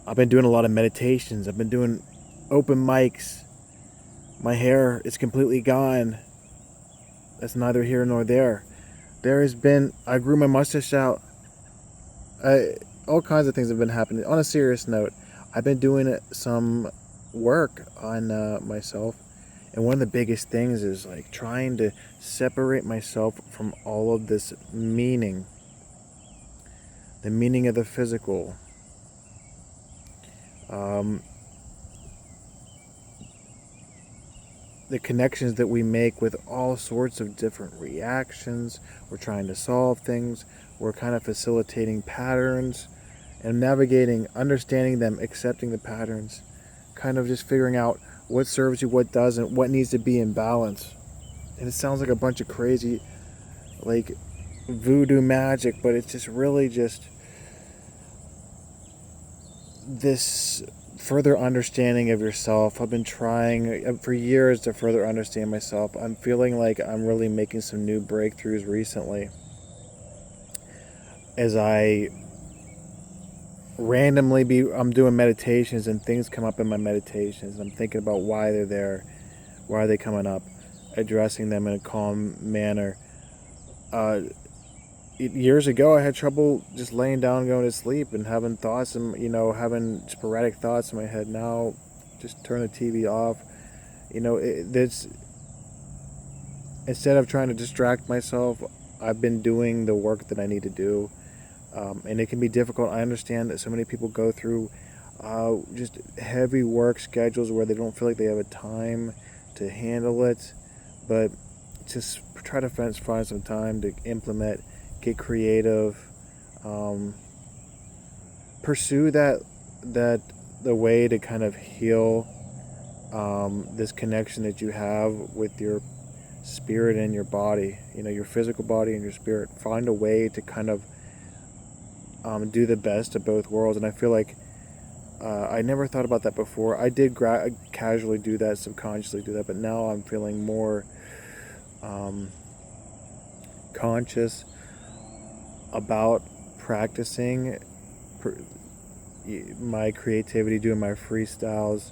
I've been doing a lot of meditations. I've been doing open mics. My hair is completely gone. That's neither here nor there. I grew my mustache out. All kinds of things have been happening. On a serious note, I've been doing some work on myself. And one of the biggest things is like trying to separate myself from all of this meaning. The meaning of the physical. The connections that we make with all sorts of different reactions. We're trying to solve things. We're kind of facilitating patterns and navigating, understanding them, accepting the patterns, kind of just figuring out what serves you, what doesn't, what needs to be in balance. And it sounds like a bunch of crazy, like voodoo magic, but it's just really just this further understanding of yourself. I've been trying for years to further understand myself. I'm feeling like I'm really making some new breakthroughs recently as I'm doing meditations and things come up in my meditations. I'm thinking about why they're there, why are they coming up, addressing them in a calm manner. Years ago, I had trouble just laying down and going to sleep and having thoughts and having sporadic thoughts in my head. Now, just turn the TV off. Instead of trying to distract myself, I've been doing the work that I need to do. And it can be difficult. I understand that so many people go through just heavy work schedules where they don't feel like they have a time to handle it. But just try to find some time to implement, get creative, pursue the way to kind of heal this connection that you have with your spirit and your body, your physical body and your spirit. Find a way to kind of do the best of both worlds. And I feel like I never thought about that before. I did casually do that, subconsciously do that, but now I'm feeling more conscious about practicing my creativity, doing my freestyles,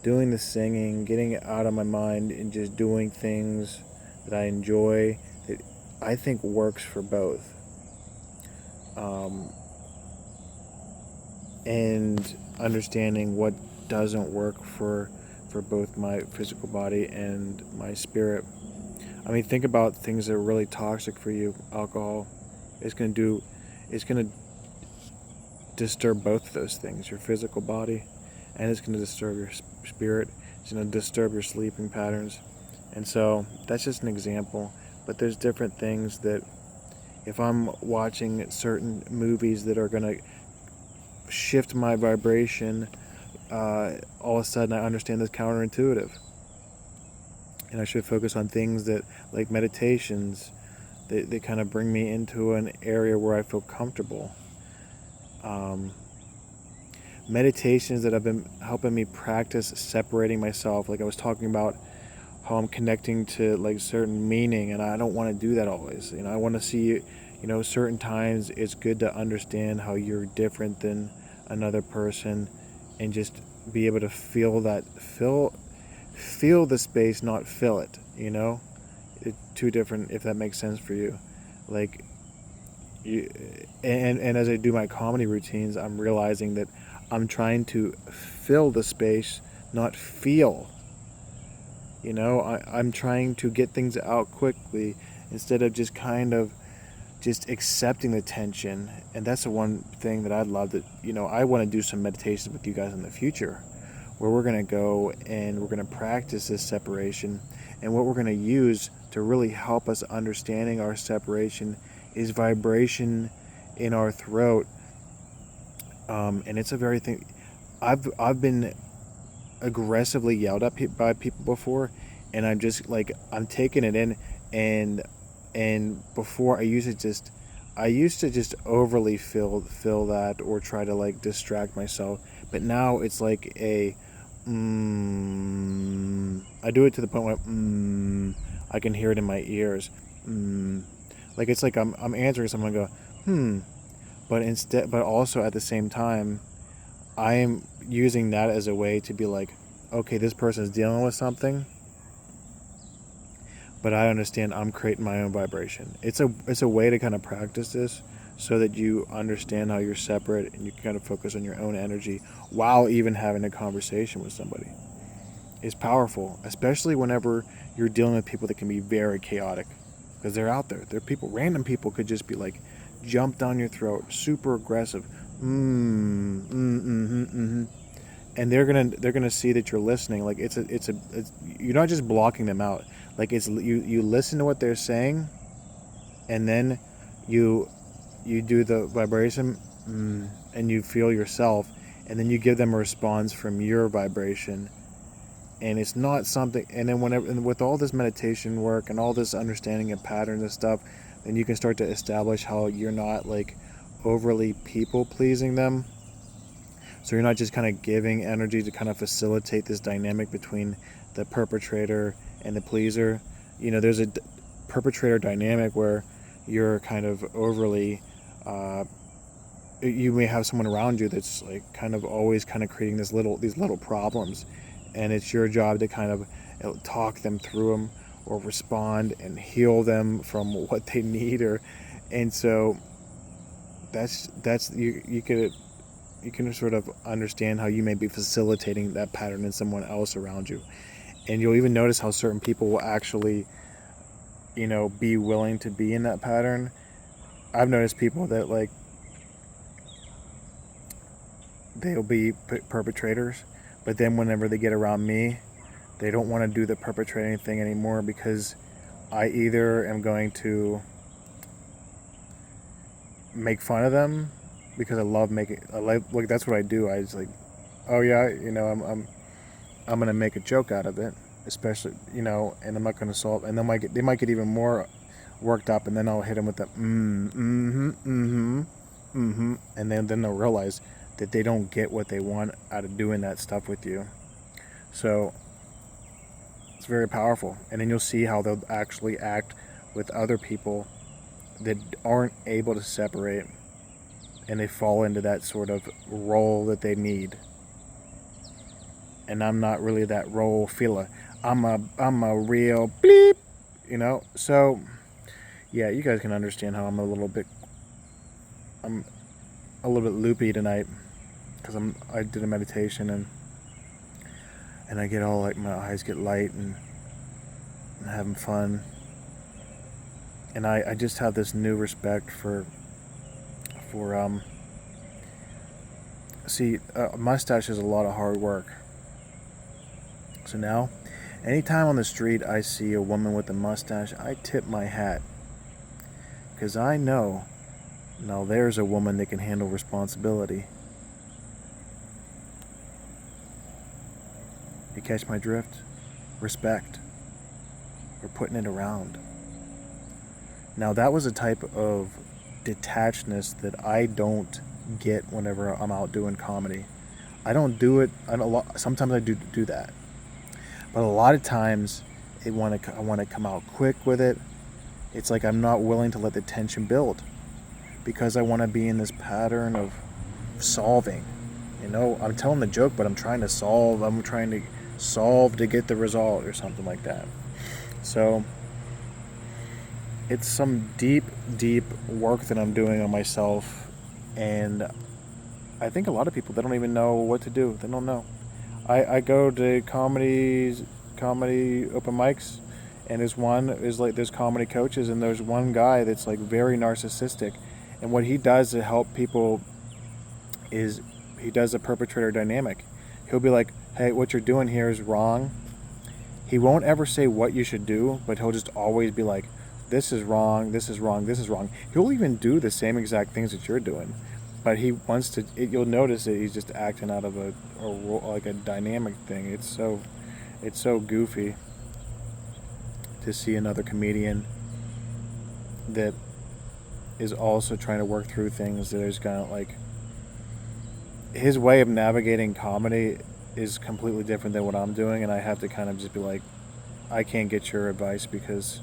doing the singing, getting out of my mind and just doing things that I enjoy, that I think works for both. And understanding what doesn't work for both my physical body and my spirit. I mean, think about things that are really toxic for you. Alcohol is going to disturb both of those things, your physical body, and it's going to disturb your spirit. It's going to disturb your sleeping patterns. And so that's just an example. But there's different things that if I'm watching certain movies that are going to shift my vibration, all of a sudden I understand that's counterintuitive. And I should focus on things that, like meditations, they kind of bring me into an area where I feel comfortable. Meditations that have been helping me practice separating myself, like I was talking about how I'm connecting to like certain meaning, and I don't want to do that always. I want to see, certain times it's good to understand how you're different than another person, and just be able to feel the space, not fill it. It's two different, if that makes sense for you. Like and as I do my comedy routines, I'm realizing that I'm trying to fill the space, not feel. I'm trying to get things out quickly instead of just kind of just accepting the tension. And that's the one thing that I'd love I want to do some meditations with you guys in the future, where we're going to go and we're going to practice this separation. And what we're going to use to really help us understanding our separation is vibration in our throat. And it's a very thing. I've been aggressively yelled at by people before, and I'm just like, I'm taking it in. And before I used to just overly feel that, or try to like distract myself. But now it's like I do it to the point where I can hear it in my ears. Like it's like I'm answering someone and go but also at the same time I am using that as a way to be like, okay, this person is dealing with something, but I understand I'm creating my own vibration. It's a way to kind of practice this so that you understand how you're separate and you can kind of focus on your own energy while even having a conversation with somebody. It's powerful, especially whenever you're dealing with people that can be very chaotic, because they're out there. They're people, random people could just be like, jump down your throat, super aggressive, and they're gonna see that you're listening. Like it's you're not just blocking them out. Like you listen to what they're saying, and then you do the vibration, and you feel yourself, and then you give them a response from your vibration. And it's not something, and then whenever, and with all this meditation work and all this understanding of patterns and stuff, then you can start to establish how you're not like overly people pleasing them. So you're not just kind of giving energy to kind of facilitate this dynamic between the perpetrator and the pleaser. There's a perpetrator dynamic where you're kind of overly, you may have someone around you that's like kind of always kind of creating these little problems, and it's your job to kind of talk them through them or respond and heal them from what they need. And so that's you can sort of understand how you may be facilitating that pattern in someone else around you. And you'll even notice how certain people will actually be willing to be in that pattern. I've noticed people that like they'll be perpetrators, but then whenever they get around me, they don't want to do the perpetrating thing anymore, because I either am going to make fun of them, because I like that's what I do. I just like, oh yeah, I'm gonna make a joke out of it, especially and I'm not gonna solve, and they might get even more worked up, and then I'll hit them with the and then they'll realize that they don't get what they want out of doing that stuff with you. So it's very powerful, and then you'll see how they'll actually act with other people that aren't able to separate, and they fall into that sort of role that they need. And I'm not really that role filler. I'm a real bleep, So yeah, you guys can understand how I'm a little bit loopy tonight, because I did a meditation, and I get all like, my eyes get light and having fun. And I just have this new respect for a mustache is a lot of hard work. So now, anytime on the street I see a woman with a mustache, I tip my hat, because I know, now there's a woman that can handle responsibility. You catch my drift? Respect. We're putting it around. Now that was a type of detachedness that I don't get whenever I'm out doing comedy. I don't do it. Sometimes I do that, but a lot of times I want to come out quick with it. It's like I'm not willing to let the tension build, because I want to be in this pattern of solving. I'm telling the joke, but I'm trying to solve. I'm trying to solve to get the result or something like that. So it's some deep work that I'm doing on myself, and I think a lot of people, they don't even know what to do. They don't know. I go to comedy open mics, and there's comedy coaches, and there's one guy that's like very narcissistic, and what he does to help people is he does a perpetrator dynamic. He'll be like, hey, what you're doing here is wrong. He won't ever say what you should do, but he'll just always be like, this is wrong, this is wrong, this is wrong. He'll even do the same exact things that you're doing, but he wants to. You'll notice that he's just acting out of a dynamic thing. It's so goofy to see another comedian that is also trying to work through things that is kind of like, his way of navigating comedy is completely different than what I'm doing, and I have to kind of just be like, I can't get your advice, because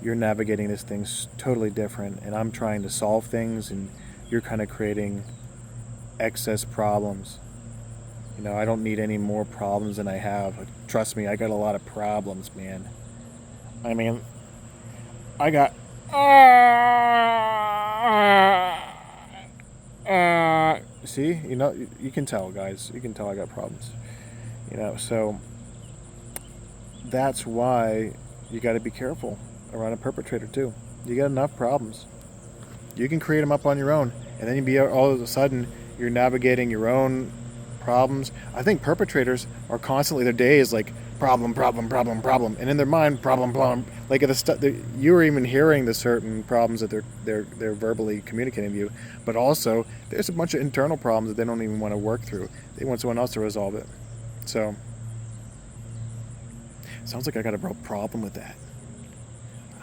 you're navigating this thing totally different, and I'm trying to solve things, and you're kind of creating excess problems. You know, I don't need any more problems than I have. Trust me, I got a lot of problems, man. I mean, I got. See, you know, you can tell, guys. You can tell I got problems. You know, so that's why you got to be careful around a perpetrator too. You got enough problems. You can create them up on your own, and then you be all of a sudden you're navigating your own problems. I think perpetrators are constantly, their day is like problem, problem, problem, problem, and in their mind problem, problem. Like at you're even hearing the certain problems that they're verbally communicating to you, but also there's a bunch of internal problems that they don't even want to work through. They want someone else to resolve it. So sounds like I got a real problem with that.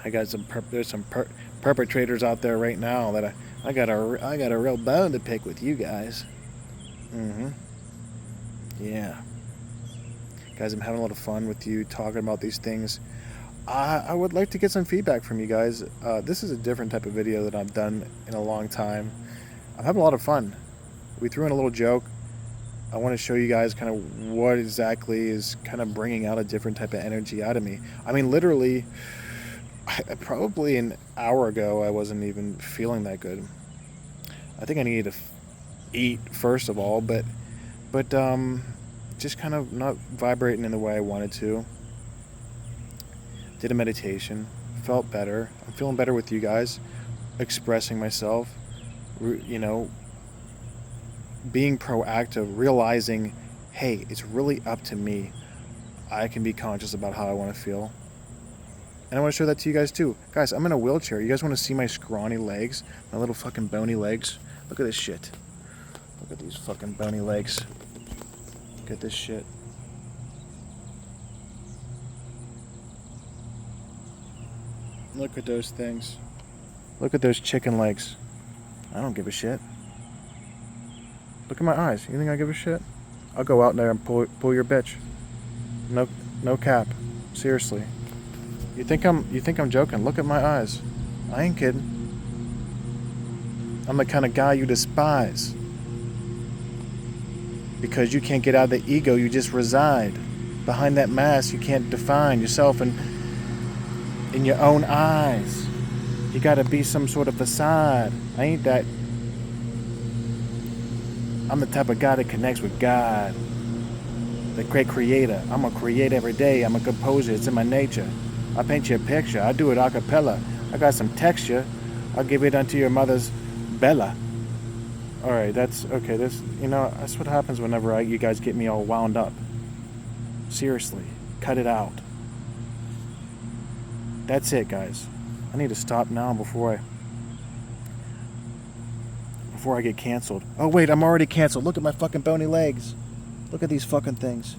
I got there's some perpetrators out there right now that I got a real bone to pick with you guys. Yeah. Guys, I'm having a lot of fun with you talking about these things. I would like to get some feedback from you guys. This is a different type of video that I've done in a long time. I'm having a lot of fun. We threw in a little joke. I want to show you guys kind of what exactly is kind of bringing out a different type of energy out of me. I mean, literally, probably an hour ago, I wasn't even feeling that good. I think I needed to eat first of all, but just kind of not vibrating in the way I wanted to. Did a meditation, felt better. I'm feeling better with you guys, expressing myself, you know, being proactive, realizing, hey, it's really up to me. I can be conscious about how I want to feel. And I want to show that to you guys too. Guys, I'm in a wheelchair. You guys want to see my scrawny legs? My little fucking bony legs? Look at this shit. Look at these fucking bony legs. Look at this shit. Look at those things. Look at those chicken legs. I don't give a shit. Look at my eyes. You think I give a shit? I'll go out there and pull your bitch. No cap. Seriously. You think I'm joking? Look at my eyes. I ain't kidding. I'm the kind of guy you despise. Because you can't get out of the ego, you just reside. Behind that mask, you can't define yourself in your own eyes. You gotta be some sort of facade. I ain't that. I'm the type of guy that connects with God, the great creator. I'm a create every day. I'm a composer. It's in my nature. I paint you a picture. I do it a cappella. I got some texture. I'll give it unto your mother's Bella. All right, that's okay. That's what happens whenever you guys get me all wound up. Seriously, cut it out. That's it, guys. I need to stop now before I get canceled. Oh wait, I'm already canceled. Look at my fucking bony legs. Look at these fucking things.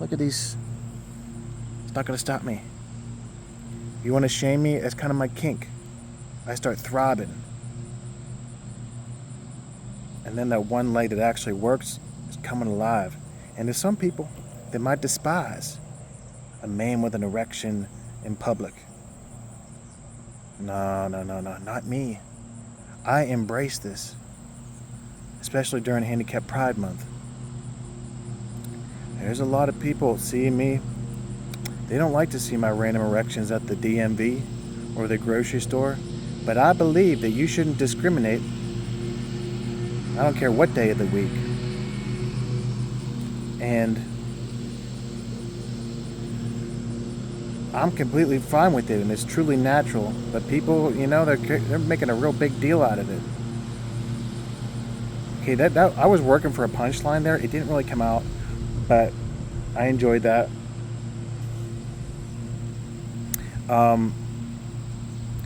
Look at these. It's not gonna stop me. You want to shame me? That's kind of my kink. I start throbbing. And then that one leg that actually works is coming alive. And there's some people that might despise a man with an erection in public. No, not me. I embrace this, especially during Handicap Pride Month. There's a lot of people seeing me. They don't like to see my random erections at the DMV or the grocery store, but I believe that you shouldn't discriminate. I don't care what day of the week. And I'm completely fine with it, and it's truly natural. But people, they're making a real big deal out of it. Okay, that I was working for a punchline there. It didn't really come out, but I enjoyed that.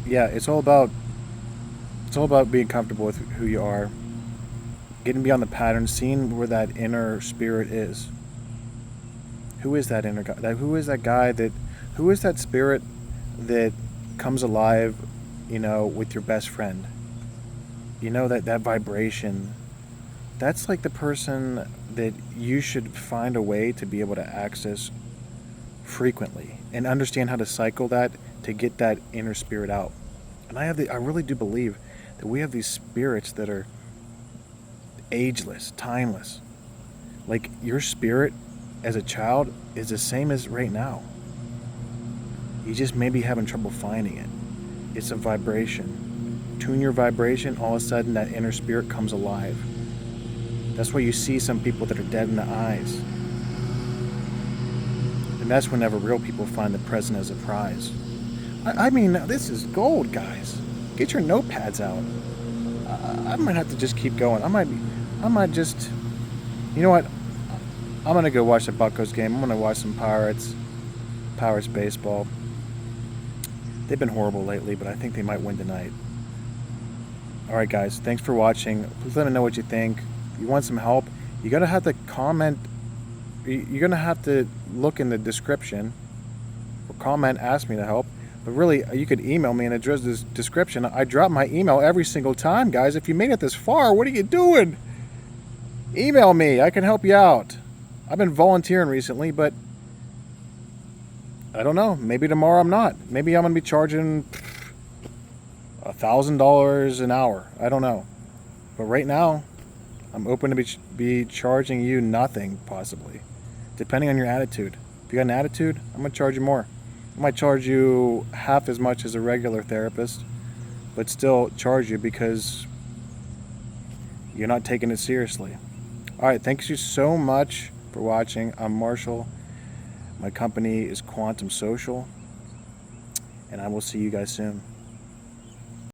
Yeah, it's all about being comfortable with who you are, getting beyond the pattern, seeing where that inner spirit is. Who is that inner guy? Who is that guy that? Who is that spirit that comes alive, with your best friend? That vibration. That's like the person that you should find a way to be able to access frequently and understand how to cycle that to get that inner spirit out. And I really do believe that we have these spirits that are ageless, timeless. Like, your spirit as a child is the same as right now. You just may be having trouble finding it. It's a vibration. Tune your vibration, all of a sudden that inner spirit comes alive. That's why you see some people that are dead in the eyes. And that's whenever real people find the present as a prize. I mean, this is gold, guys. Get your notepads out. I might have to just keep going. I might just, you know what? I'm gonna go watch the Buccos game. I'm gonna watch some Pirates baseball. They've been horrible lately, but I think they might win tonight. Alright guys, thanks for watching. Please let me know what you think. If you want some help, you're gonna have to comment. You're gonna have to look in the description or comment, ask me to help. But really, you could email me and address this description. I drop my email every single time, guys. If you made it this far, what are you doing? Email me. I can help you out. I've been volunteering recently, but I don't know. Maybe tomorrow I'm not. Maybe I'm going to be charging $1,000 an hour. I don't know. But right now, I'm open to be charging you nothing, possibly, depending on your attitude. If you got an attitude, I'm going to charge you more. I might charge you half as much as a regular therapist, but still charge you because you're not taking it seriously. All right, thanks you so much for watching. I'm Marshall. My company is Quantum Social, and I will see you guys soon.